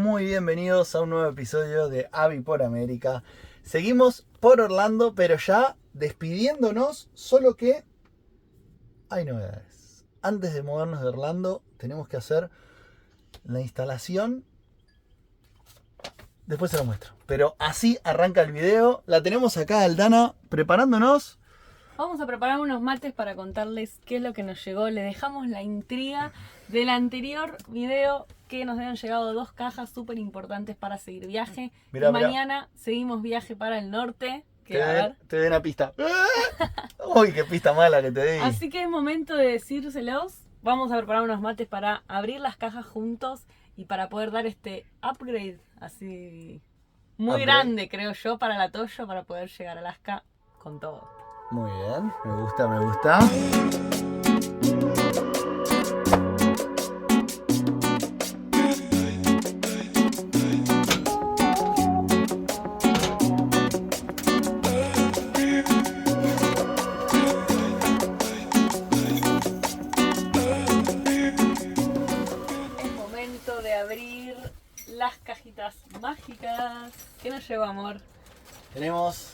Muy bienvenidos a un nuevo episodio de Avi por América. Seguimos por Orlando, pero ya despidiéndonos, solo que hay novedades. Antes de movernos de Orlando, tenemos que hacer la instalación. Después se lo muestro. Pero así arranca el video. La tenemos acá, Aldana, preparándonos. Vamos a preparar unos mates para contarles qué es lo que nos llegó. Le dejamos la intriga del anterior video que nos habían llegado 2 cajas súper importantes para seguir viaje. Mirá, y mirá. mañana seguimos viaje para el norte. Te doy una pista. Uy, qué pista mala que te di. Así que es momento de decírselos. Vamos a preparar unos mates para abrir las cajas juntos y para poder dar este upgrade así muy Upgrade. grande, creo yo, para la Toyo, para poder llegar a Alaska con todo. Muy bien, me gusta, me gusta. Es momento de abrir las cajitas mágicas. ¿Qué nos lleva, amor? Tenemos,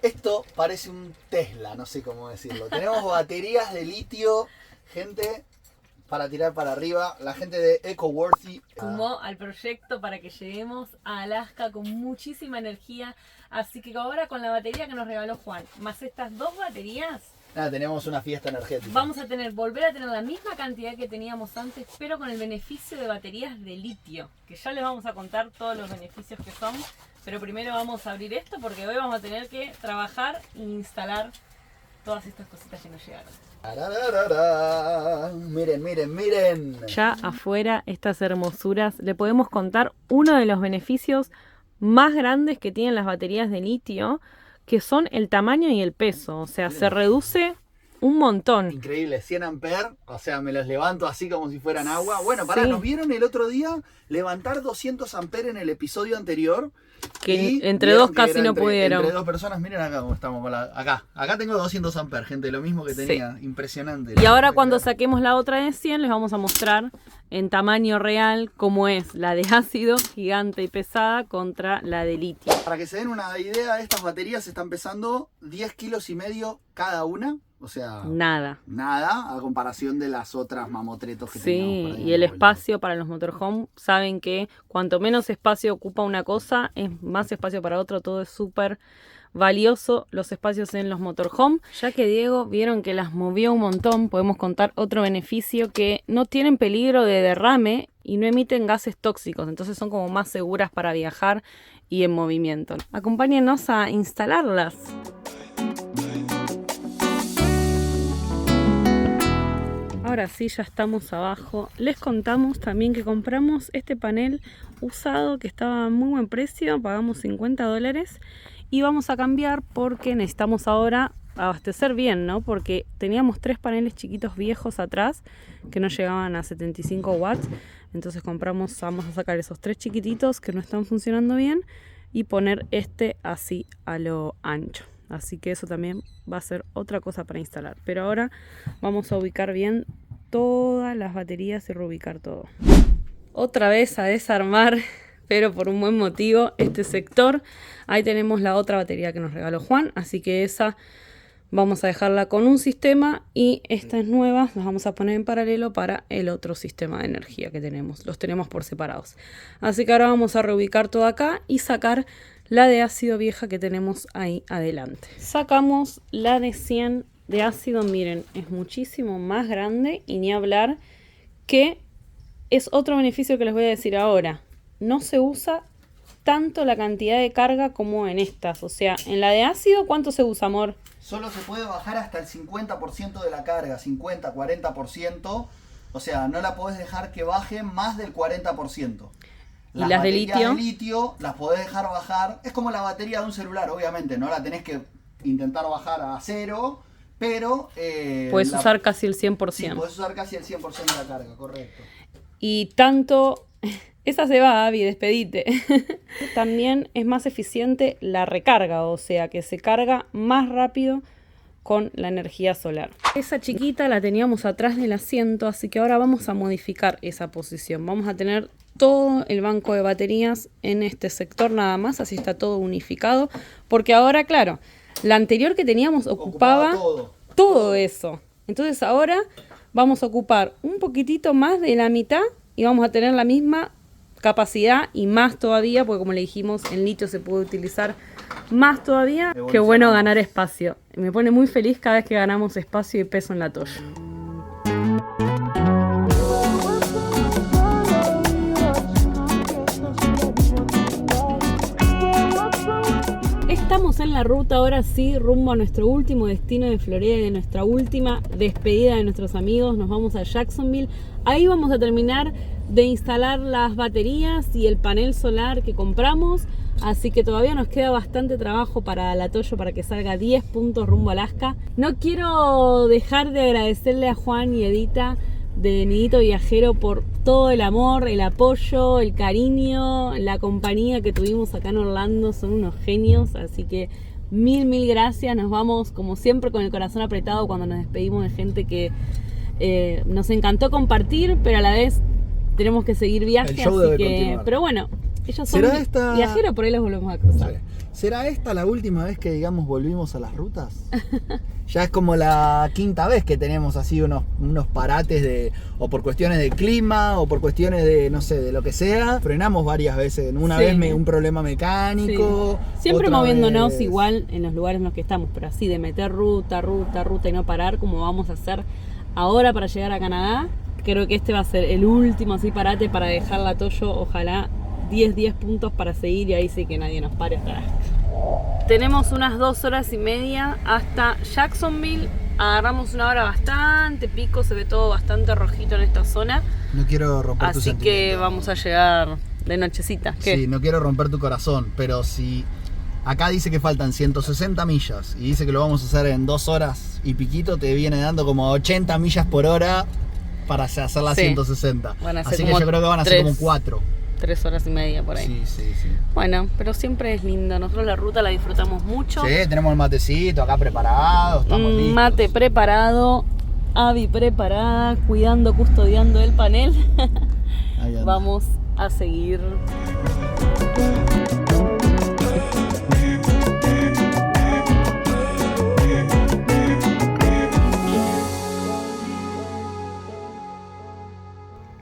esto parece un Tesla, no sé cómo decirlo. Tenemos baterías de litio, gente, para tirar para arriba. La gente de EcoWorthy. Sumó al proyecto para que lleguemos a Alaska con muchísima energía. Así que ahora con la batería que nos regaló Juan, más estas 2 baterías, Nada, tenemos una fiesta energética. vamos a volver a tener la misma cantidad que teníamos antes, pero con el beneficio de baterías de litio, que ya les vamos a contar todos los beneficios que son. Pero primero vamos a abrir esto porque hoy vamos a tener que trabajar e instalar todas estas cositas que nos llegaron. Tarararara. Miren, miren, miren. Ya afuera, estas hermosuras, le podemos contar uno de los beneficios más grandes que tienen las baterías de litio, que son el tamaño y el peso. O sea, se reduce un montón. Increíble, 100 amperes, o sea, me los levanto así como si fueran agua. Bueno, pará, Sí. nos vieron el otro día levantar 200 amperes en el episodio anterior. Que y entre vieron 2 que casi era no entre, pudieron. Entre 2 personas, miren acá cómo estamos. Acá tengo 200 amperes, gente, lo mismo que Sí. tenía. Impresionante. Y ahora cuando saquemos la otra de 100 les vamos a mostrar en tamaño real cómo es la de ácido, gigante y pesada, contra la de litio. Para que se den una idea, estas baterías están pesando 10 kilos y medio cada una. O sea, Nada. nada a comparación de las otras mamotretos que teníamos Sí, por ahí y en el los espacio para los motorhome, saben que cuanto menos espacio ocupa una cosa, es más espacio para otro, todo es súper valioso los espacios en los motorhome. Ya que Diego vieron que las movió un montón, podemos contar otro beneficio, que no tienen peligro de derrame y no emiten gases tóxicos, entonces son como más seguras para viajar y en movimiento. Acompáñenos a instalarlas. Ahora sí, ya estamos abajo. Les contamos también que compramos este panel usado que estaba a muy buen precio, pagamos $50 y vamos a cambiar porque necesitamos ahora abastecer bien, ¿no? Porque teníamos 3 paneles chiquitos viejos atrás que no llegaban a 75 watts, entonces compramos, vamos a sacar esos 3 chiquititos que no están funcionando bien y poner este así a lo ancho. Así que eso también va a ser otra cosa para instalar. Pero ahora vamos a ubicar bien todas las baterías y reubicar todo. Otra vez a desarmar, pero por un buen motivo, este sector. Ahí tenemos la otra batería que nos regaló Juan, así que esa vamos a dejarla con un sistema y estas nuevas las vamos a poner en paralelo para el otro sistema de energía que tenemos. Los tenemos por separados. Así que ahora vamos a reubicar todo acá y sacar la de ácido vieja que tenemos ahí adelante. Sacamos la de 100 de ácido, miren, es muchísimo más grande y ni hablar que es otro beneficio que les voy a decir ahora. No se usa tanto la cantidad de carga como en estas. O sea, en la de ácido, ¿cuánto se usa, amor? Solo se puede bajar hasta el 50% de la carga, 50, 40%. O sea, no la podés dejar que baje más del 40%. ¿Y las de baterías litio? de litio las podés dejar bajar. Es como la batería de un celular, obviamente. No la tenés que intentar bajar a cero, pero... Puedes usar casi el 100%. Sí, podés usar casi el 100% de la carga, correcto. Y tanto... Esa se va, Abby, despedite. También es más eficiente la recarga, o sea que se carga más rápido con la energía solar. Esa chiquita la teníamos atrás del asiento, así que ahora vamos a modificar esa posición. Vamos a tener todo el banco de baterías en este sector nada más, así está todo unificado, porque ahora, claro, la anterior que teníamos ocupaba todo eso. Entonces ahora vamos a ocupar un poquitito más de la mitad y vamos a tener la misma capacidad y más todavía, porque como le dijimos, en litio se puede utilizar más todavía. Qué bueno ganar espacio. Me pone muy feliz cada vez que ganamos espacio y peso en la Toyo. Estamos en la ruta ahora sí, rumbo a nuestro último destino de Florida y de nuestra última despedida de nuestros amigos. Nos vamos a Jacksonville. Ahí vamos a terminar de instalar las baterías y el panel solar que compramos. Así que todavía nos queda bastante trabajo para la Toyo para que salga 10 puntos rumbo a Alaska. No quiero dejar de agradecerle a Juan y Edita de Nidito Viajero por todo el amor, el apoyo, el cariño, la compañía que tuvimos acá en Orlando. Son unos genios, así que mil gracias. Nos vamos como siempre con el corazón apretado cuando nos despedimos de gente que nos encantó compartir, pero a la vez tenemos que seguir viaje, el show así debe que continuar. pero bueno, ellos son viajeros, por ahí los volvemos a cruzar. Sí. ¿Será esta la última vez que, digamos, volvimos a las rutas? Ya es como la quinta vez que tenemos así unos parates de, o por cuestiones de clima, o por cuestiones de, no sé, de lo que sea. Frenamos varias veces. Una vez un problema mecánico. Sí. Siempre moviéndonos vez igual en los lugares en los que estamos, pero así de meter ruta y no parar, como vamos a hacer ahora para llegar a Canadá. Creo que este va a ser el último así parate para dejar la Toyo, ojalá 10 puntos para seguir y ahí sí que nadie nos pare hasta Alaska. Tenemos unas 2 horas y media hasta Jacksonville. Agarramos una hora bastante pico, se ve todo bastante rojito en esta zona. No quiero romper tu así sentimiento. Que vamos a llegar de nochecita. ¿Qué? Sí, no quiero romper tu corazón, pero si acá dice que faltan 160 millas y dice que lo vamos a hacer en 2 horas y piquito, te viene dando como 80 millas por hora para hacer las 160. Así que yo creo que van a ser como 4. 3 horas y media por ahí. Sí. Bueno, pero siempre es lindo. Nosotros la ruta la disfrutamos mucho. Sí, tenemos el matecito acá preparado, estamos listos. Mate preparado, Abby preparada, cuidando, custodiando el panel. Vamos a seguir.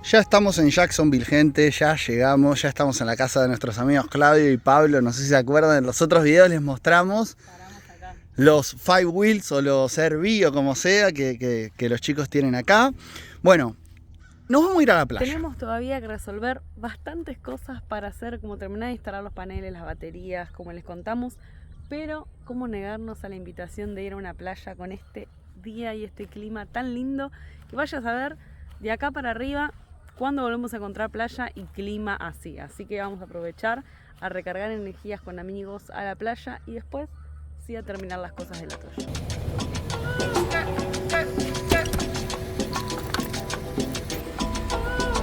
Ya estamos en Jacksonville, gente, ya llegamos, ya estamos en la casa de nuestros amigos Claudio y Pablo. No sé si se acuerdan, en los otros videos les mostramos los 5 wheels o los RV o como sea que los chicos tienen acá. Bueno, nos vamos a ir a la playa. Tenemos todavía que resolver bastantes cosas para hacer, como terminar de instalar los paneles, las baterías, como les contamos. Pero, ¿cómo negarnos a la invitación de ir a una playa con este día y este clima tan lindo? Que vayas a ver de acá para arriba cuando volvemos a encontrar playa y clima así. Así que vamos a aprovechar a recargar energías con amigos a la playa y después sí a terminar las cosas de la Toyo.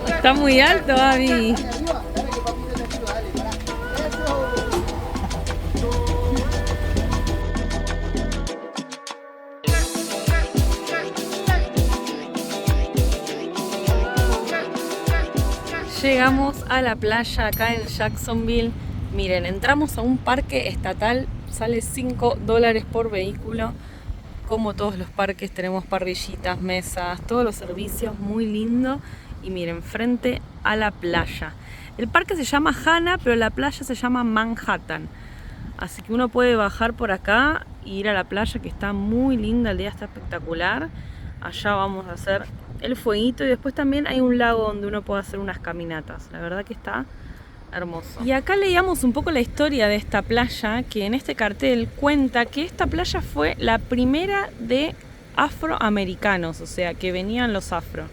Está muy alto, Abby. Llegamos a la playa acá en Jacksonville. Miren, entramos a un parque estatal, sale $5 por vehículo. Como todos los parques, tenemos parrillitas, mesas, todos los servicios, muy lindo. Y miren, frente a la playa. El parque se llama Hannah, pero la playa se llama Manhattan. Así que uno puede bajar por acá e ir a la playa, que está muy linda, el día está espectacular. Allá vamos a hacer el fueguito y después también hay un lago donde uno puede hacer unas caminatas. La verdad que está hermoso. Y acá leíamos un poco la historia de esta playa, que en este cartel cuenta que esta playa fue la primera de afroamericanos, o sea, que venían los afro.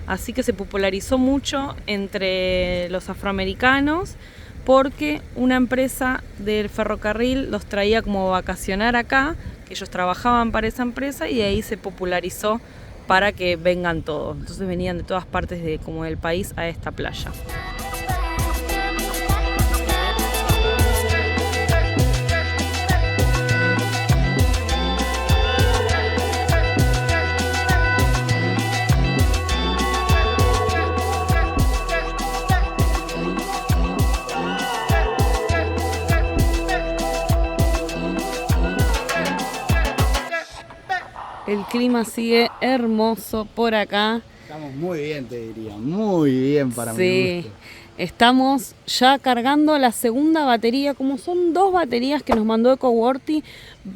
Así que se popularizó mucho entre los afroamericanos porque una empresa del ferrocarril los traía como a vacacionar acá, que ellos trabajaban para esa empresa y de ahí se popularizó para que vengan todos. Entonces venían de todas partes como del país a esta playa. El clima sigue hermoso por acá. Estamos muy bien, te diría. Muy bien para mi gusto. Estamos ya cargando la segunda batería. Como son 2 baterías que nos mandó EcoWorthy,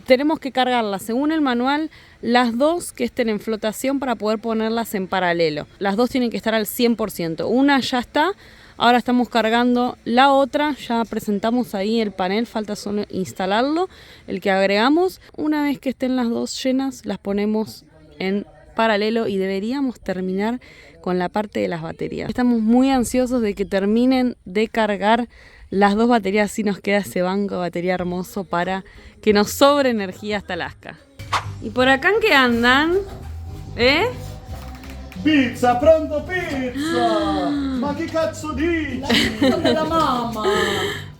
tenemos que cargarlas según el manual, las 2 que estén en flotación para poder ponerlas en paralelo. Las 2 tienen que estar al 100%. Una ya está, ahora estamos cargando la otra. Ya presentamos ahí el panel, falta solo instalarlo, el que agregamos. Una vez que estén las 2 llenas, las ponemos en paralelo y deberíamos terminar con la parte de las baterías. Estamos muy ansiosos de que terminen de cargar las 2 baterías, así nos queda ese banco de batería hermoso para que nos sobre energía hasta Alaska. ¿Y por acá en qué andan? ¡Pizza, pronto pizza! ¡Ma che cazzo dici! La mamá.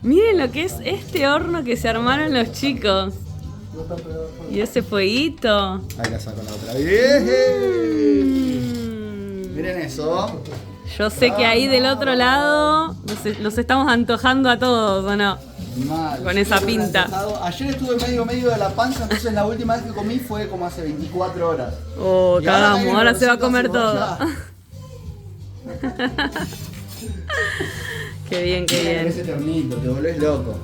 Miren lo que es este horno que se armaron los chicos. Y ese fueguito. Ahí la saco la otra. ¡Bien! Miren eso. Yo sé que ahí del otro lado los estamos antojando a todos, ¿o no? Mal. Con esa pinta. Ayer estuve medio de la panza, entonces la última vez que comí fue como hace 24 horas. Oh, Y cagamos, ahora se va a comer necesito todo. cebolla. Qué bien, qué bien. Ese ternito, te volvés loco.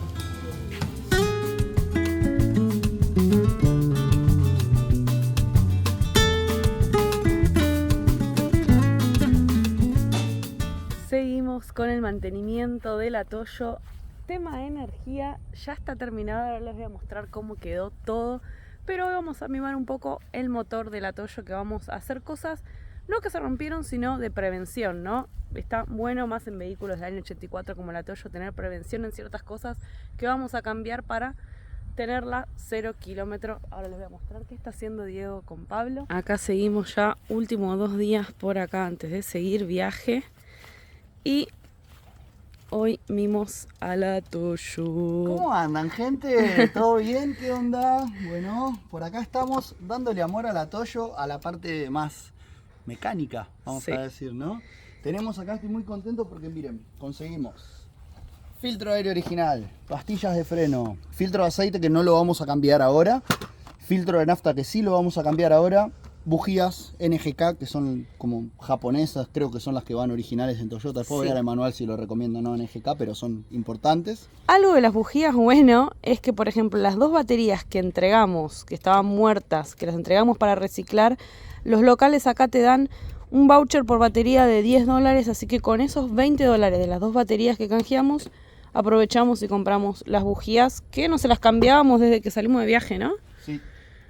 Seguimos con el mantenimiento del Atoyo. Tema de energía ya está terminado, ahora les voy a mostrar cómo quedó todo, pero hoy vamos a mimar un poco el motor del Atoyo, que vamos a hacer cosas no que se rompieron, sino de prevención, ¿no? Está bueno más en vehículos del año 84 como el Atoyo tener prevención en ciertas cosas que vamos a cambiar para tenerla 0 kilómetros. Ahora les voy a mostrar qué está haciendo Diego con Pablo. Acá seguimos ya últimos 2 días por acá antes de seguir viaje. Y hoy mimos al Atoyo. ¿Cómo andan, gente? ¿Todo bien? ¿Qué onda? Bueno, por acá estamos dándole amor al Atoyo, a la parte más mecánica, vamos a decir, ¿no? Tenemos acá, estoy muy contento porque miren, conseguimos filtro aire original, pastillas de freno, filtro de aceite que no lo vamos a cambiar ahora, filtro de nafta que sí lo vamos a cambiar ahora, bujías NGK que son como japonesas, creo que son las que van originales en Toyota. Después voy a ver el manual si lo recomiendo o no NGK, pero son importantes. Algo de las bujías bueno es que, por ejemplo, las 2 baterías que entregamos, que estaban muertas, que las entregamos para reciclar, los locales acá te dan un voucher por batería de $10, así que con esos $20 de las 2 baterías que canjeamos, aprovechamos y compramos las bujías, que no se las cambiábamos desde que salimos de viaje, ¿no? Sí.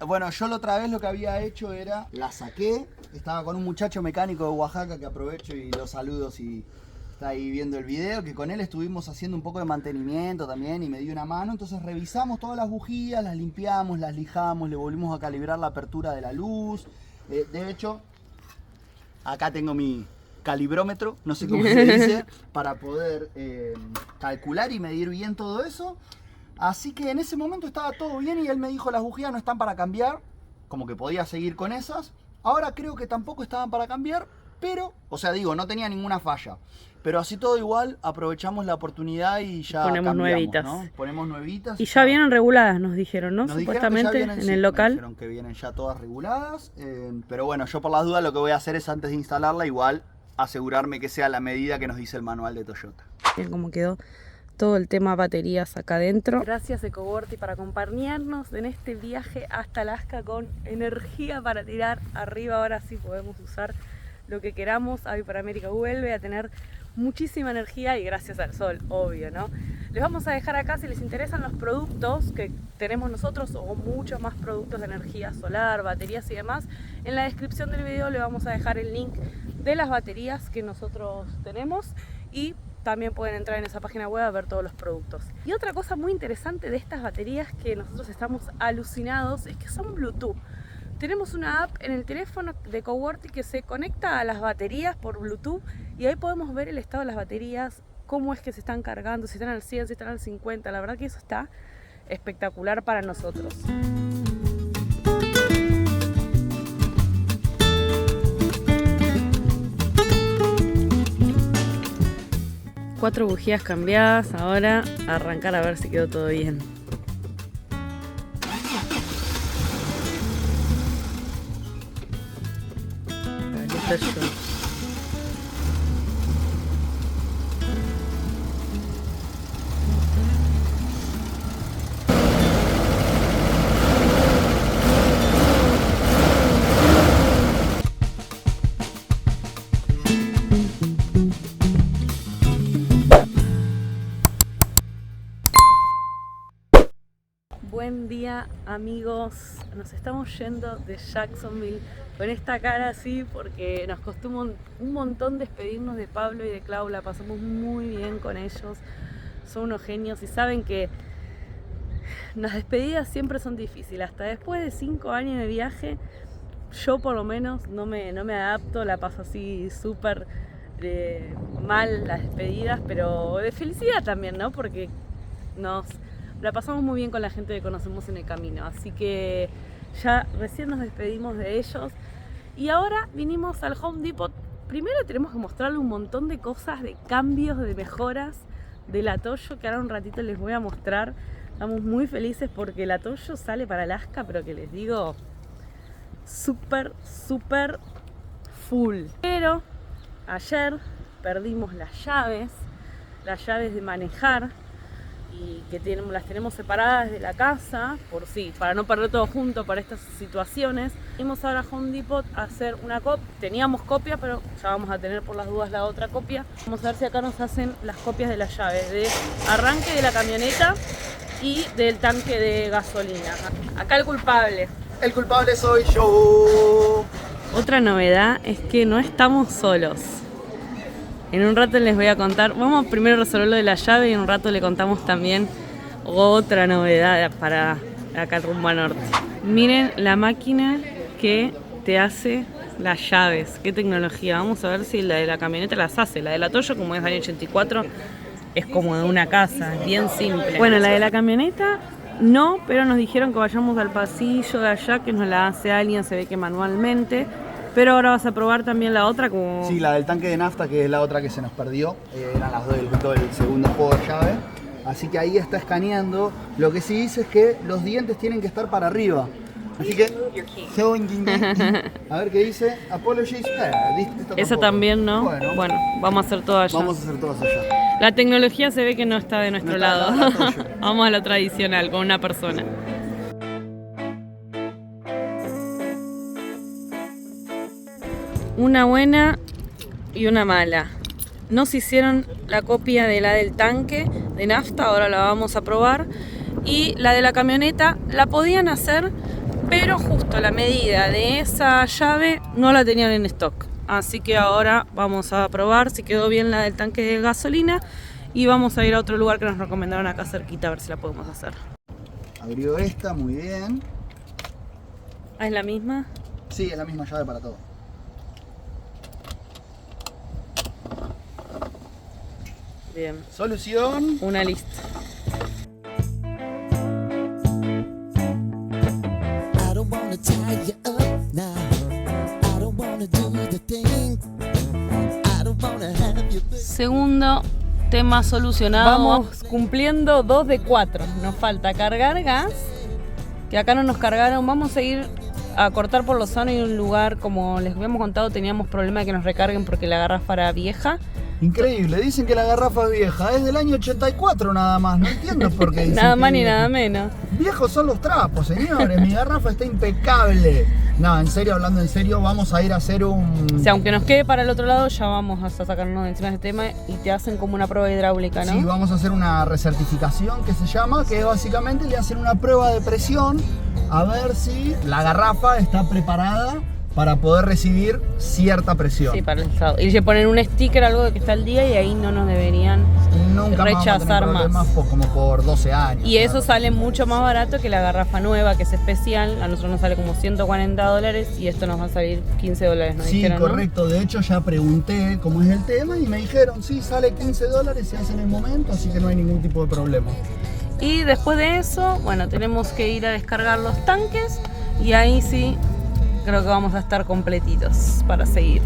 Bueno, yo la otra vez lo que había hecho era, la saqué, estaba con un muchacho mecánico de Oaxaca que aprovecho y lo saludo si está ahí viendo el video, que con él estuvimos haciendo un poco de mantenimiento también y me dio una mano, entonces revisamos todas las bujías, las limpiamos, las lijamos, le volvimos a calibrar la apertura de la luz. De hecho, acá tengo mi calibrómetro, no sé cómo se dice, para poder calcular y medir bien todo eso. Así que en ese momento estaba todo bien y él me dijo las bujías no están para cambiar, como que podía seguir con esas. Ahora creo que tampoco estaban para cambiar, pero, o sea, digo, no tenía ninguna falla. Pero así todo igual, aprovechamos la oportunidad y ya ponemos nuevitas, ¿no? Ponemos nuevitas. Y ya vienen reguladas, nos dijeron, ¿no? Supuestamente en el local. Nos dijeron que vienen ya todas reguladas, pero bueno, yo por las dudas lo que voy a hacer es antes de instalarla, igual asegurarme que sea la medida que nos dice el manual de Toyota. Bien, cómo quedó todo el tema baterías acá adentro. Gracias EcoWorthy por acompañarnos en este viaje hasta Alaska con energía para tirar arriba. Ahora sí podemos usar lo que queramos. Avi por América vuelve a tener muchísima energía y gracias al sol, obvio, ¿no? Les vamos a dejar acá, si les interesan los productos que tenemos nosotros o muchos más productos de energía solar, baterías y demás, en la descripción del video le vamos a dejar el link de las baterías que nosotros tenemos y también pueden entrar en esa página web a ver todos los productos. Y otra cosa muy interesante de estas baterías que nosotros estamos alucinados es que son Bluetooth. Tenemos una app en el teléfono de EcoWorthy que se conecta a las baterías por Bluetooth y ahí podemos ver el estado de las baterías, cómo es que se están cargando, si están al 100, si están al 50. La verdad que eso está espectacular para nosotros. Cuatro bujías cambiadas, ahora arrancar a ver si quedó todo bien. desayuno. Buen día, amigos, nos estamos yendo de Jacksonville con esta cara así porque nos costó un montón despedirnos de Pablo y de Clau. La pasamos muy bien con ellos, son unos genios y saben que las despedidas siempre son difíciles. Hasta después de 5 años de viaje, yo por lo menos no me adapto, la paso así súper mal las despedidas, pero de felicidad también, ¿no? Porque la pasamos muy bien con la gente que conocemos en el camino, así que ya recién nos despedimos de ellos y ahora vinimos al Home Depot. Primero tenemos que mostrarle un montón de cosas, de cambios, de mejoras del Atoyo, que ahora un ratito les voy a mostrar. Estamos muy felices porque el Atoyo sale para Alaska, pero que les digo, súper full. Pero ayer perdimos las llaves de manejar, y que las tenemos separadas de la casa, para no perder todo junto para estas situaciones. Fuimos ahora a Home Depot a hacer una copia. Teníamos copia, pero ya vamos a tener por las dudas la otra copia. Vamos a ver si acá nos hacen las copias de las llaves de arranque de la camioneta y del tanque de gasolina. Acá el culpable. El culpable soy yo. Otra novedad es que no estamos solos. En un rato les voy a contar, vamos primero a resolver lo de la llave y en un rato le contamos también otra novedad para acá rumbo a norte. Miren la máquina que te hace las llaves, qué tecnología. Vamos a ver si la de la camioneta las hace. La del Atoyo, como es año 84, es como de una casa, es bien simple. Bueno, la de la camioneta no, pero nos dijeron que vayamos al pasillo de allá, que nos la hace alguien, se ve que manualmente. Pero ahora vas a probar también la otra como... Sí, la del tanque de nafta, que es la otra que se nos perdió. Eran las dos del segundo juego de llave. Así que ahí está escaneando. Lo que sí dice es que los dientes tienen que estar para arriba. Así que... A ver qué dice. Apologies. Esa también, ¿no? Bueno, vamos a hacer todo allá. Vamos a hacer todas allá. La tecnología se ve que no está de nuestro lado. Vamos a lo tradicional, con una persona. Una buena y una mala. Nos hicieron la copia de la del tanque de nafta, ahora la vamos a probar. Y la de la camioneta la podían hacer, pero justo la medida de esa llave no la tenían en stock. Así que ahora vamos a probar si quedó bien la del tanque de gasolina y vamos a ir a otro lugar que nos recomendaron acá cerquita a ver si la podemos hacer. Abrió esta, muy bien. ¿Ah, es la misma? Sí, es la misma llave para todo. Bien. Solución. Una lista. Segundo tema solucionado. Vamos cumpliendo 2 de 4. Nos falta cargar gas, que acá no nos cargaron. Vamos a ir a cortar por Lozano y un lugar, como les habíamos contado, teníamos problema de que nos recarguen porque la garrafa era vieja. Increíble, dicen que la garrafa es vieja, es del año 84 nada más, no entiendo por qué dicen nada más ni vieja. Nada menos. Viejos son los trapos, señores, mi garrafa está impecable. No, en serio, hablando en serio, vamos a ir a hacer un... O sea, aunque nos quede para el otro lado, ya vamos a sacarnos de encima de este tema y te hacen como una prueba hidráulica, ¿no? Sí, vamos a hacer una recertificación que se llama, que básicamente le hacen una prueba de presión a ver si la garrafa está preparada para poder recibir cierta presión. Sí, para el estado. Y le ponen un sticker, algo de que está al día, y ahí no nos deberían nunca rechazar más. Como por 12 años. Y eso sale mucho más barato que la garrafa nueva, que es especial. A nosotros nos sale como $140 y esto nos va a salir $15, ¿no? Sí, dijeron, correcto. ¿No? De hecho, ya pregunté cómo es el tema y me dijeron, sí, sale $15, se hace en el momento, así que no hay ningún tipo de problema. Y después de eso, bueno, tenemos que ir a descargar los tanques y ahí sí creo que vamos a estar completitos para seguir.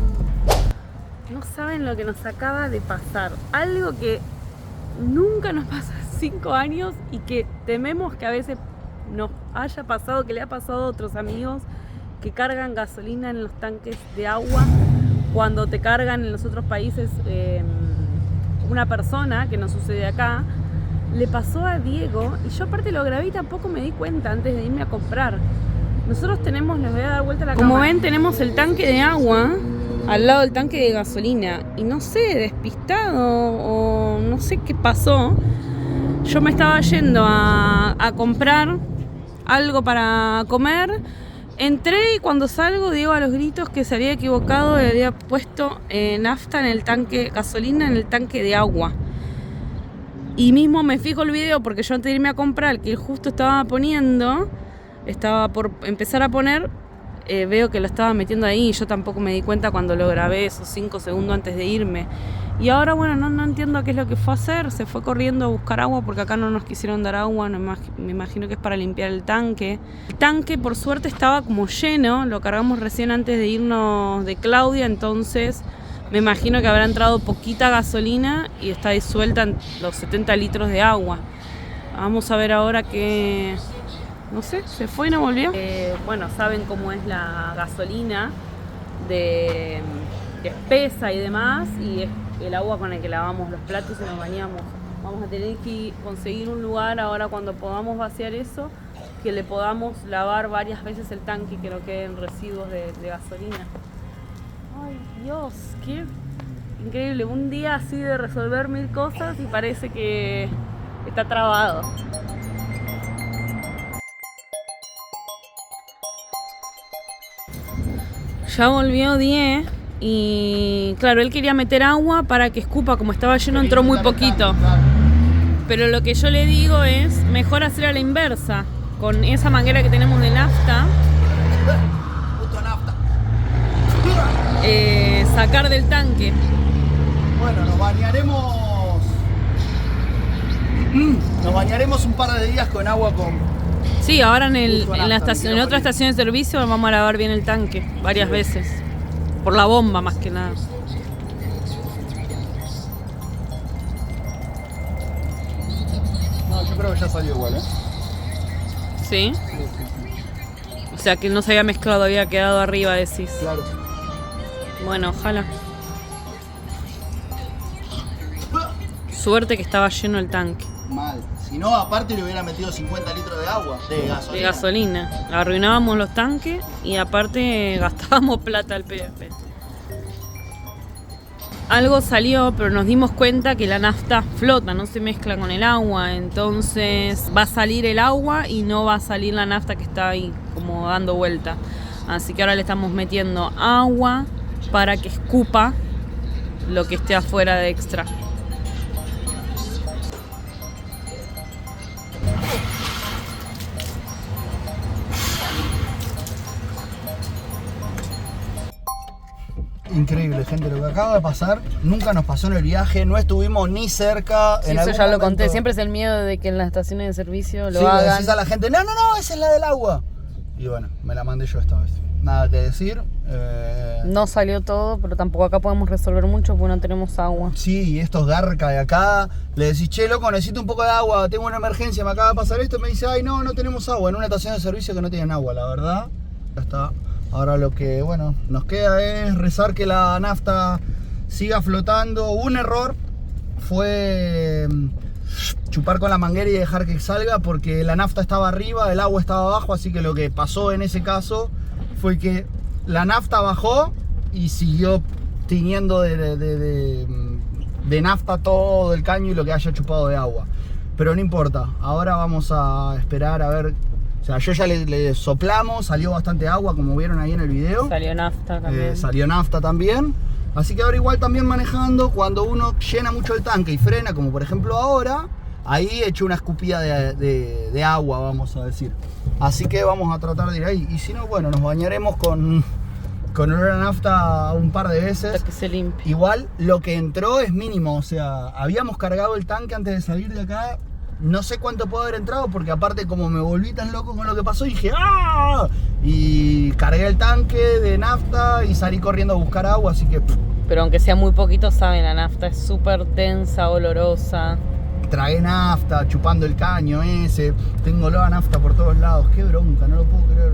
No saben lo que nos acaba de pasar. Algo que nunca nos pasa en 5 años y que tememos que a veces nos haya pasado, que le ha pasado a otros amigos que cargan gasolina en los tanques de agua cuando te cargan en los otros países una persona, que no sucede acá. Le pasó a Diego y yo aparte lo grabé y tampoco me di cuenta antes de irme a comprar. Nosotros tenemos, les voy a dar vuelta la cámara. Como ven, tenemos el tanque de agua al lado del tanque de gasolina. Y no sé, despistado o no sé qué pasó. Yo me estaba yendo a comprar algo para comer. Entré y cuando salgo digo a los gritos que se había equivocado y había puesto nafta en el tanque, gasolina en el tanque de agua. Y mismo me fijo el video porque yo antes de irme a comprar, que él justo estaba poniendo, estaba por empezar a poner, veo que lo estaba metiendo ahí y yo tampoco me di cuenta cuando lo grabé esos 5 segundos antes de irme. Y ahora bueno, no entiendo qué es lo que fue a hacer, se fue corriendo a buscar agua porque acá no nos quisieron dar agua, me imagino que es para limpiar el tanque. El tanque por suerte estaba como lleno, lo cargamos recién antes de irnos de Claudia, entonces me imagino que habrá entrado poquita gasolina y está disuelta en los 70 litros de agua. Vamos a ver ahora que... no sé, se fue y no volvió. Bueno, saben cómo es la gasolina de espesa y demás, y es el agua con el que lavamos los platos y nos bañamos. Vamos a tener que conseguir un lugar ahora cuando podamos vaciar eso, que le podamos lavar varias veces el tanque y que no queden residuos de gasolina. Ay Dios, qué increíble, un día así de resolver 1000 cosas y parece que está trabado. Ya volvió 10 y claro, él quería meter agua para que escupa, como estaba lleno entró muy poquito. Pero lo que yo le digo es, mejor hacer a la inversa, con esa manguera que tenemos de nafta. Sacar del tanque. Bueno, nos bañaremos un par de días con agua con... Sí, ahora en otra estación de servicio vamos a lavar bien el tanque varias veces. Por la bomba más que nada. No, yo creo que ya salió igual, ¿Sí? O sea que no se había mezclado, había quedado arriba, decís. Claro. Bueno, ojalá. Suerte que estaba lleno el tanque. Mal. Si no, aparte le hubiera metido 50 litros de agua, de gasolina. De gasolina. Arruinábamos los tanques y aparte gastábamos plata al PF. Algo salió, pero nos dimos cuenta que la nafta flota, no se mezcla con el agua. Entonces va a salir el agua y no va a salir la nafta que está ahí como dando vuelta. Así que ahora le estamos metiendo agua para que escupa lo que esté afuera de extra. Increíble, gente, lo que acaba de pasar nunca nos pasó en el viaje, no estuvimos ni cerca. Sí, eso ya lo conté, siempre es el miedo de que en las estaciones de servicio lo hagan. Le decís a la gente, no, esa es la del agua. Y bueno, me la mandé yo esta vez. Nada que decir. No salió todo, pero tampoco acá podemos resolver mucho porque no tenemos agua. Sí, y estos garca de acá, le decís, che, loco, necesito un poco de agua, tengo una emergencia, me acaba de pasar esto, me dice, ay, no tenemos agua, en una estación de servicio que no tienen agua, la verdad. Ya está. Ahora lo que, bueno, nos queda es rezar que la nafta siga flotando. Un error fue chupar con la manguera y dejar que salga porque la nafta estaba arriba, el agua estaba abajo, así que lo que pasó en ese caso fue que la nafta bajó y siguió tiñendo de nafta todo el caño y lo que haya chupado de agua. Pero no importa, ahora vamos a esperar a ver. O sea, yo ya le soplamos, salió bastante agua, como vieron ahí en el video. Salió nafta también. Salió nafta también. Así que ahora igual también manejando, cuando uno llena mucho el tanque y frena, como por ejemplo ahora, ahí echo una escupida de agua, vamos a decir. Así que vamos a tratar de ir ahí. Y si no, bueno, nos bañaremos con olor a nafta un par de veces. Hasta que se limpie. Igual lo que entró es mínimo, o sea, habíamos cargado el tanque antes de salir de acá. No sé cuánto puede haber entrado porque aparte como me volví tan loco con lo que pasó dije ¡ah! Y cargué el tanque de nafta y salí corriendo a buscar agua, así que... Pero aunque sea muy poquito, saben, la nafta es súper densa, olorosa. Tragué nafta, chupando el caño ese, tengo olor a nafta por todos lados, qué bronca, no lo puedo creer.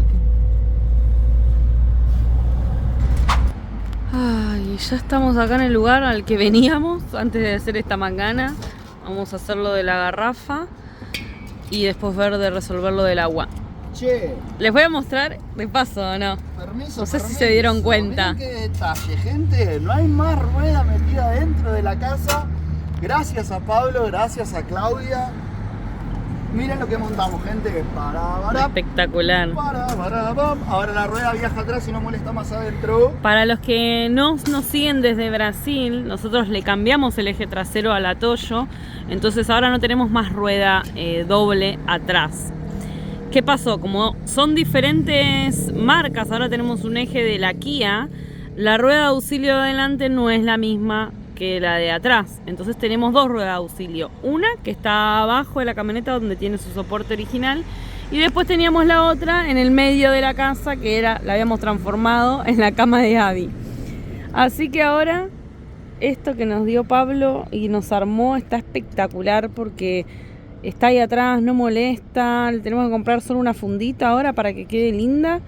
Ay, ya estamos acá en el lugar al que veníamos antes de hacer esta mangana. Vamos a hacer lo de la garrafa y después ver de resolver lo del agua. Che, Les voy a mostrar de paso, ¿o no? permiso. No sé si se dieron cuenta. Miren qué detalle, gente. No hay más rueda metida dentro de la casa. Gracias a Pablo, gracias a Claudia. Miren lo que montamos, gente. Espectacular. Ahora la rueda viaja atrás y no molesta más adentro. Para los que no nos siguen desde Brasil, nosotros le cambiamos el eje trasero a la Toyo, entonces ahora no tenemos más rueda doble atrás. ¿Qué pasó? Como son diferentes marcas, ahora tenemos un eje de la Kia, la rueda de auxilio de adelante no es la misma que la de atrás, entonces tenemos dos ruedas de auxilio, una que está abajo de la camioneta donde tiene su soporte original y después teníamos la otra en el medio de la casa que la habíamos transformado en la cama de Abby. Así que ahora esto que nos dio Pablo y nos armó está espectacular porque está ahí atrás, no molesta, le tenemos que comprar solo una fundita ahora para que quede linda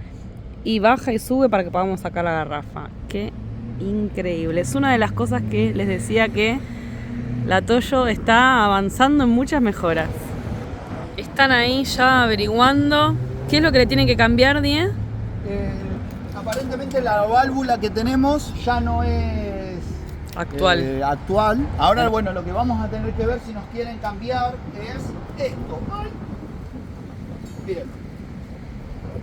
y baja y sube para que podamos sacar la garrafa. Qué increíble, es una de las cosas que les decía que la Toyo está avanzando en muchas mejoras. Están ahí ya averiguando qué es lo que le tienen que cambiar, Die. Aparentemente la válvula que tenemos ya no es actual. Ahora, bueno, lo que vamos a tener que ver si nos quieren cambiar es esto. Bien.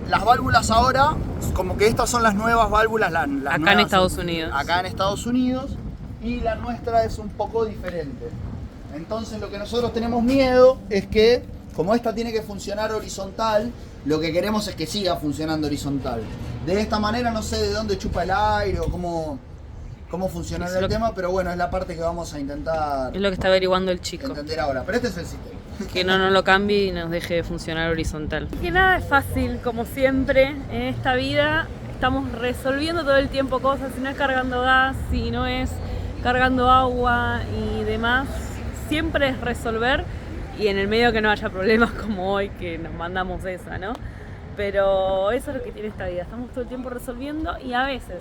Las válvulas ahora, como que estas son las nuevas válvulas. Las acá nuevas en Estados Unidos. Acá en Estados Unidos. Y la nuestra es un poco diferente. Entonces lo que nosotros tenemos miedo es que, como esta tiene que funcionar horizontal, lo que queremos es que siga funcionando horizontal. De esta manera no sé de dónde chupa el aire o cómo funcionará el tema, pero bueno, es la parte que vamos a intentar. Es lo que está averiguando el chico. Entender ahora, pero este es el sistema. Que no nos lo cambie y nos deje de funcionar horizontal. Que nada es fácil, como siempre, en esta vida estamos resolviendo todo el tiempo cosas, si no es cargando gas, si no es cargando agua y demás, siempre es resolver y en el medio que no haya problemas como hoy que nos mandamos esa, ¿no? Pero eso es lo que tiene esta vida, estamos todo el tiempo resolviendo y a veces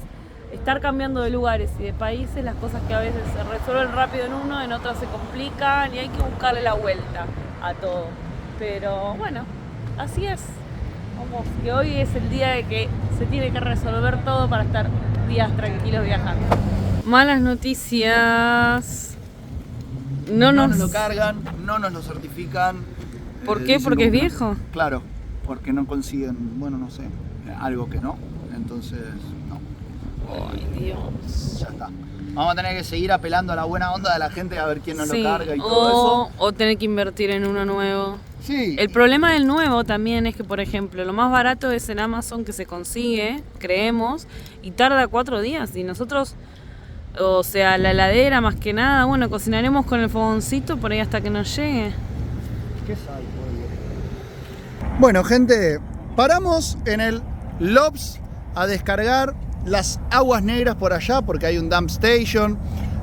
estar cambiando de lugares y de países, las cosas que a veces se resuelven rápido en uno, en otras se complican y hay que buscarle la vuelta a todo. Pero bueno, así es. Vamos, que hoy es el día de que se tiene que resolver todo para estar días tranquilos viajando. Malas noticias. No nos lo cargan, no nos lo certifican. ¿Por qué? ¿Porque es viejo? Claro, porque no consiguen, bueno, no sé, algo que no. Entonces, no. Ay, Dios. Ya está. Vamos a tener que seguir apelando a la buena onda de la gente a ver quién nos lo carga y todo eso. O tener que invertir en uno nuevo. Sí. El problema del nuevo también es que, por ejemplo, lo más barato es en Amazon que se consigue, creemos, y tarda 4 días. Y nosotros, o sea, la heladera más que nada, bueno, cocinaremos con el fogoncito por ahí hasta que nos llegue. ¿Qué sale? Bueno, gente, paramos en el Lobbs a descargar las aguas negras por allá porque hay un dump station.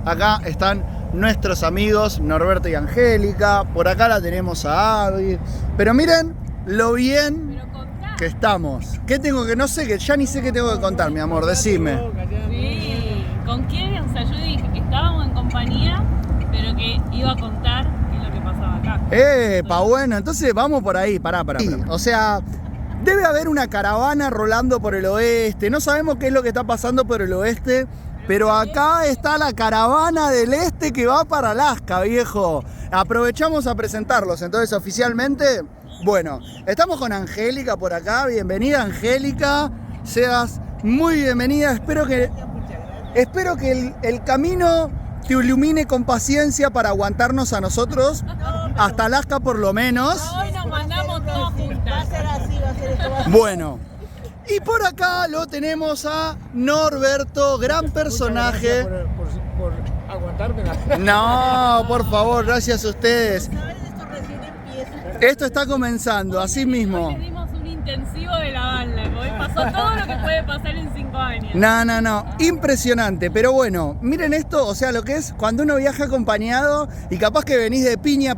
Acá están nuestros amigos Norberto y Angélica. Por acá la tenemos a Abby. Pero miren lo bien que estamos. ¿Qué tengo que? No sé, que ya ni sé qué tengo que contar, mi amor. Decime. Sí, ¿con quién? O sea, yo dije que estábamos en compañía, pero que iba a contar qué es lo que pasaba acá. Bueno, entonces vamos por ahí. Pará. Sí, o sea, debe haber una caravana rolando por el oeste. No sabemos qué es lo que está pasando por el oeste. Pero acá está la caravana del este que va para Alaska, viejo. Aprovechamos a presentarlos. Entonces, oficialmente, bueno, estamos con Angélica por acá. Bienvenida, Angélica. Seas muy bienvenida. Espero que el camino te ilumine con paciencia para aguantarnos a nosotros hasta Alaska por lo menos. Hoy nos mandamos todos juntas. Va a ser así, va a ser esto. Bueno. Y por acá lo tenemos a Norberto, gran personaje. Por aguantarme la... No, por favor, gracias a ustedes. ¿Sabes? Esto recién empieza. Esto está comenzando, así mismo. Hoy tenemos un intensivo de la banda. Hoy pasó todo lo que puede pasar en 5 años. No, impresionante. Pero bueno, miren esto, o sea, lo que es cuando uno viaja acompañado y capaz que venís de piña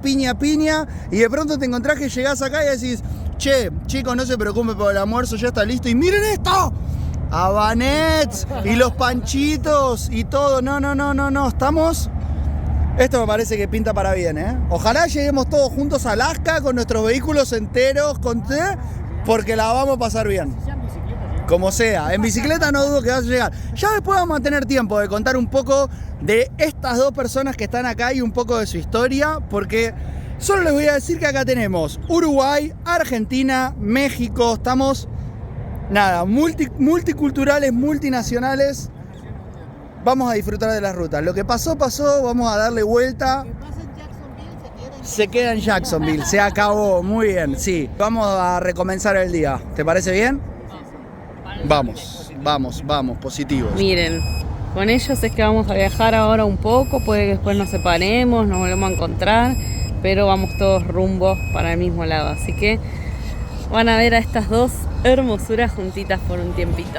y de pronto te encontrás que llegás acá y decís: che, chicos, no se preocupen por el almuerzo, ya está listo. Y miren esto, Habanets y los panchitos y todo. No. Estamos... Esto me parece que pinta para bien, ¿eh? Ojalá lleguemos todos juntos a Alaska con nuestros vehículos enteros, porque la vamos a pasar bien. Como sea. En bicicleta no dudo que vas a llegar. Ya después vamos a tener tiempo de contar un poco de estas dos personas que están acá y un poco de su historia, porque solo les voy a decir que acá tenemos Uruguay, Argentina, México. Estamos, nada, multiculturales, multinacionales. Vamos a disfrutar de las rutas. Lo que pasó, vamos a darle vuelta. Lo que pasa en Jacksonville Se queda en Jacksonville, se acabó, muy bien, sí. Vamos a recomenzar el día, ¿te parece bien? Vamos, positivos. Miren, con ellos es que vamos a viajar ahora un poco, puede que después nos separemos, nos volvemos a encontrar, pero vamos todos rumbo para el mismo lado. Así que van a ver a estas dos hermosuras juntitas por un tiempito.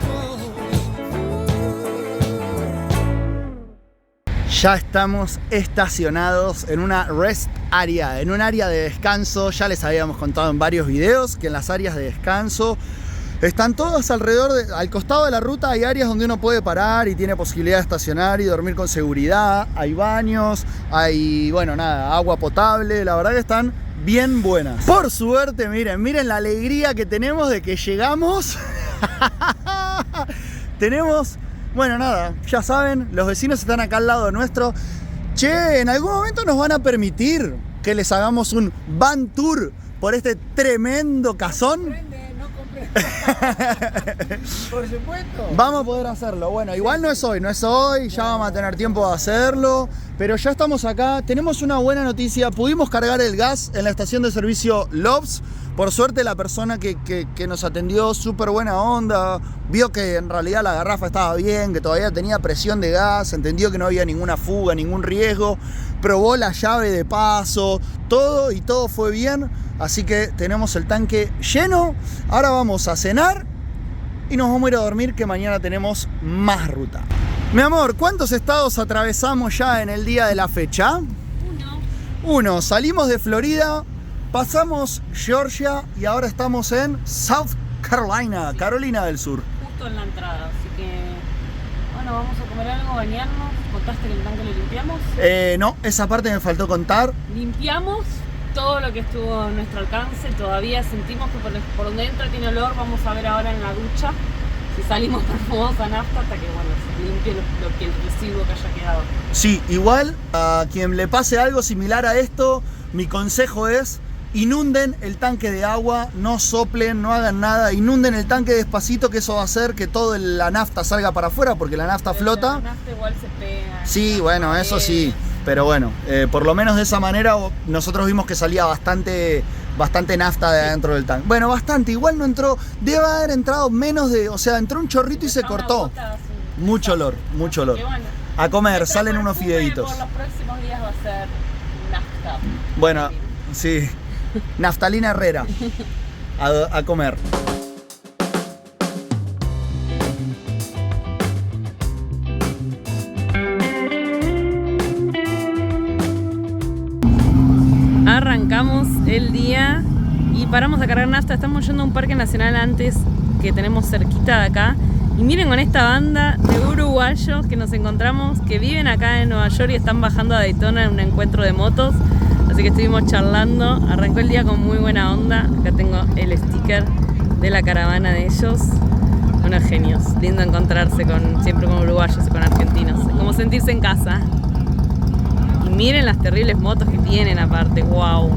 Ya estamos estacionados en una rest area, en un área de descanso. Ya les habíamos contado en varios videos que en las áreas de descanso están todas alrededor, al costado de la ruta hay áreas donde uno puede parar y tiene posibilidad de estacionar y dormir con seguridad. Hay baños, hay, bueno, nada, agua potable. La verdad que están bien buenas. Por suerte, miren la alegría que tenemos de que llegamos. Tenemos... Bueno, nada, ya saben, los vecinos están acá al lado nuestro. Che, en algún momento nos van a permitir que les hagamos un van tour por este tremendo casón. Por supuesto. Vamos a poder hacerlo. Bueno, igual no es hoy, ya vamos a tener tiempo de hacerlo. Pero ya estamos acá, tenemos una buena noticia. Pudimos cargar el gas en la estación de servicio Loves. Por suerte la persona que nos atendió, súper buena onda, vio que en realidad la garrafa estaba bien, que todavía tenía presión de gas, entendió que no había ninguna fuga, ningún riesgo, probó la llave de paso, todo fue bien. Así que tenemos el tanque lleno. Ahora vamos a cenar y nos vamos a ir a dormir, que mañana tenemos más ruta. Mi amor, ¿cuántos estados atravesamos ya en el día de la fecha? Uno. Salimos de Florida, pasamos Georgia y ahora estamos en South Carolina, sí. Carolina del Sur. Justo en la entrada, así que... Bueno, vamos a comer algo, bañarnos. ¿Contaste que el tanque lo limpiamos? No, esa parte me faltó contar. Limpiamos todo lo que estuvo a nuestro alcance. Todavía sentimos que por donde entra tiene olor. Vamos a ver ahora en la ducha si salimos perfumados a nafta hasta que, bueno, se limpie el residuo que haya quedado. Sí, igual a quien le pase algo similar a esto, mi consejo es: inunden el tanque de agua, no soplen, no hagan nada, inunden el tanque despacito, que eso va a hacer que toda la nafta salga para afuera, porque la nafta flota. La nafta igual se pega. Sí, bueno, eso sí, pero bueno, por lo menos de esa manera nosotros vimos que salía bastante nafta de adentro del tanque. Bueno, bastante, igual no entró, debe haber entrado menos de, o sea, entró un chorrito y se cortó. Mucho olor. Bueno, a comer, salen unos fideitos. Por los próximos días va a ser nafta. Bueno, sí. Naftalina Herrera. A comer. Arrancamos el día y paramos a cargar nafta. Estamos yendo a un parque nacional antes, que tenemos cerquita de acá. Y miren con esta banda de uruguayos que nos encontramos, que viven acá en Nueva York y están bajando a Daytona en un encuentro de motos. Así que estuvimos charlando, arrancó el día con muy buena onda. Acá tengo el sticker de la caravana de ellos. Unos genios, lindo encontrarse siempre con uruguayos y con argentinos. Es como sentirse en casa. Y miren las terribles motos que tienen aparte, wow.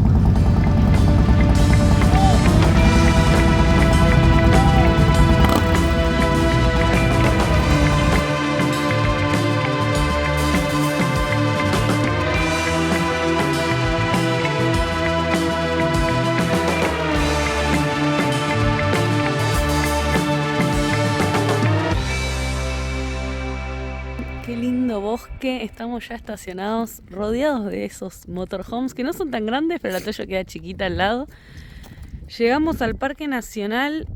Qué lindo bosque, estamos ya estacionados, rodeados de esos motorhomes que no son tan grandes, pero la Toyo queda chiquita al lado. Llegamos al Parque Nacional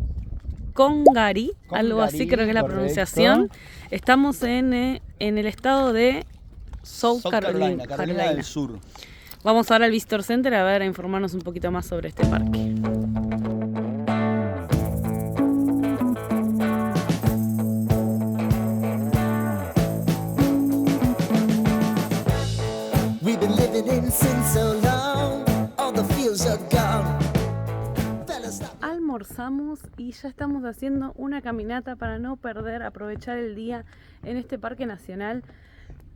Congaree, algo así creo que es la pronunciación. Estamos en el estado de South Carolina del Sur. Vamos ahora al Visitor Center a informarnos un poquito más sobre este parque. been since so long, all the feels are gone. Fellas, stop. Almorzamos y ya estamos haciendo una caminata para no aprovechar el día en este parque nacional.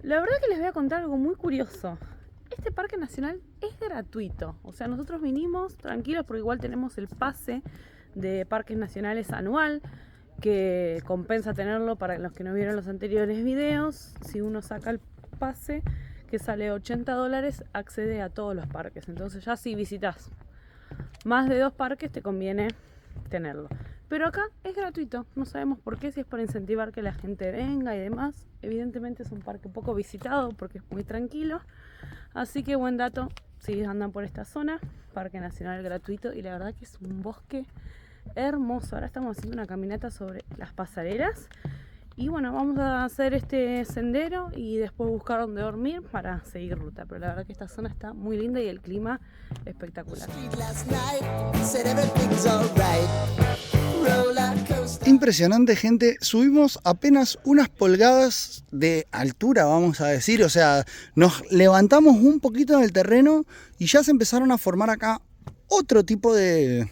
La verdad que les voy a contar algo muy curioso. Este parque nacional es gratuito, o sea, nosotros vinimos tranquilos porque igual tenemos el pase de parques nacionales anual, que compensa tenerlo para los que no vieron los anteriores videos. Si uno saca el pase, que sale $80, accede a todos los parques. Entonces ya si visitas más de 2 parques te conviene tenerlo. Pero acá es gratuito, no sabemos por qué, si es para incentivar que la gente venga y demás. Evidentemente es un parque poco visitado porque es muy tranquilo. Así que buen dato si andan por esta zona, parque nacional gratuito, y la verdad que es un bosque hermoso. Ahora estamos haciendo una caminata sobre las pasarelas y bueno, vamos a hacer este sendero y después buscar dónde dormir para seguir ruta. Pero la verdad que esta zona está muy linda y el clima espectacular. Last night, said everything's alright. Roller coaster. Impresionante, gente. Subimos apenas unas pulgadas de altura, vamos a decir. O sea, nos levantamos un poquito en el terreno y ya se empezaron a formar acá otro tipo de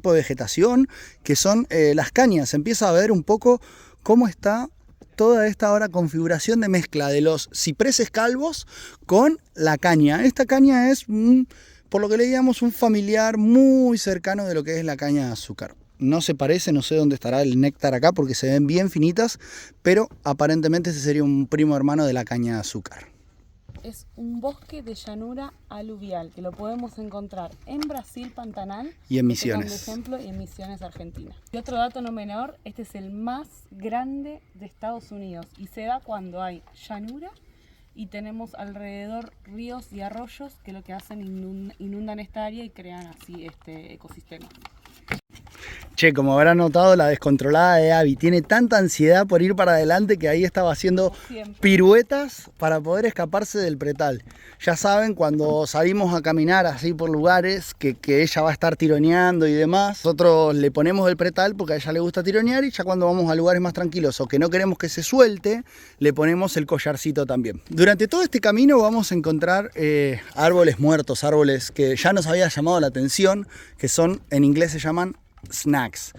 vegetación, que son las cañas. Se empieza a ver un poco cómo está toda esta ahora configuración de mezcla de los cipreses calvos con la caña. Esta caña es, por lo que leíamos, un familiar muy cercano de lo que es la caña de azúcar. No se parece, no sé dónde estará el néctar acá porque se ven bien finitas, pero aparentemente ese sería un primo hermano de la caña de azúcar. Es un bosque de llanura aluvial que lo podemos encontrar en Brasil, Pantanal, Y en que Misiones. tengo un ejemplo, y en Misiones, Argentina. Y otro dato no menor, este es el más grande de Estados Unidos y se da cuando hay llanura y tenemos alrededor ríos y arroyos que lo que hacen inundan esta área y crean así este ecosistema. Che, como habrán notado, la descontrolada de Abby tiene tanta ansiedad por ir para adelante que ahí estaba haciendo Siempre. piruetas para poder escaparse del pretal. Ya saben, cuando salimos a caminar así por lugares que ella va a estar tironeando y demás, nosotros le ponemos el pretal porque a ella le gusta tironear, y ya cuando vamos a lugares más tranquilos o que no queremos que se suelte, le ponemos el collarcito también. Durante todo este camino vamos a encontrar árboles muertos, árboles que ya nos había llamado la atención, que son, en inglés se llaman snacks.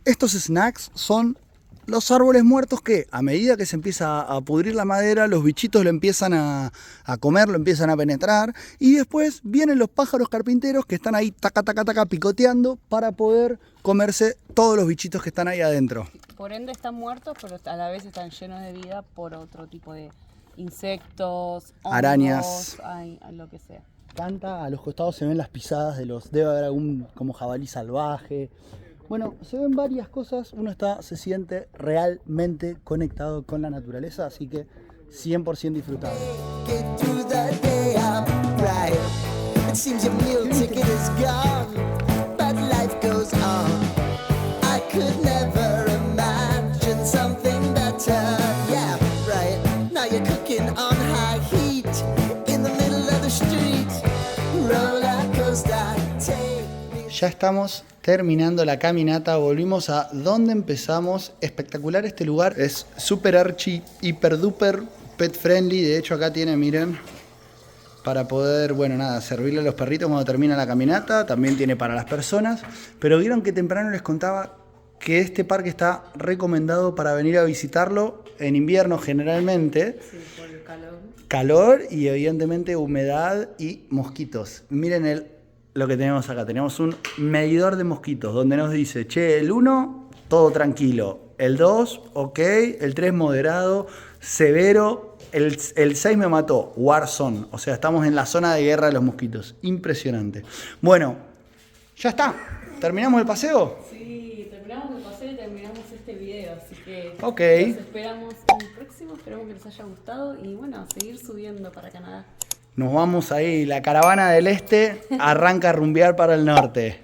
Estos snacks son los árboles muertos que, a medida que se empieza a pudrir la madera, los bichitos lo empiezan a comer, lo empiezan a penetrar, y después vienen los pájaros carpinteros que están ahí taca taca taca picoteando para poder comerse todos los bichitos que están ahí adentro. Por ende están muertos, pero a la vez están llenos de vida por otro tipo de insectos, hongos, Arañas. lo que sea. A los costados se ven las pisadas de los, debe haber algún como jabalí salvaje. Bueno, se ven varias cosas, uno se siente realmente conectado con la naturaleza, así que 100% disfrutable. Get through the day, I'm right. It seems your meal ticket is gone, but life goes on. I could never imagine something better. Yeah, right. Now you're cooking on high heat in the middle of the street. Roller coaster, take me. Ya estamos terminando la caminata, volvimos a donde empezamos. Espectacular este lugar, es super archi, hiper duper pet friendly. De hecho acá tiene, miren, para poder, bueno, nada, servirle a los perritos cuando termina la caminata. También tiene para las personas. Pero vieron que temprano les contaba que este parque está recomendado para venir a visitarlo en invierno generalmente. Sí, por el calor. Calor y evidentemente humedad y mosquitos. Miren lo que tenemos acá. Tenemos un medidor de mosquitos donde nos dice, che, el 1, todo tranquilo. El 2, ok. El 3, moderado. Severo. El 6 me mató. Warzone. O sea, estamos en la zona de guerra de los mosquitos. Impresionante. Bueno, ya está. ¿Terminamos el paseo? Sí, terminamos el paseo y terminamos este video, así que Ok. los esperamos en el próximo, esperamos que les haya gustado y bueno, a seguir subiendo para Canadá. Nos vamos ahí. La caravana del este arranca a rumbear para el norte.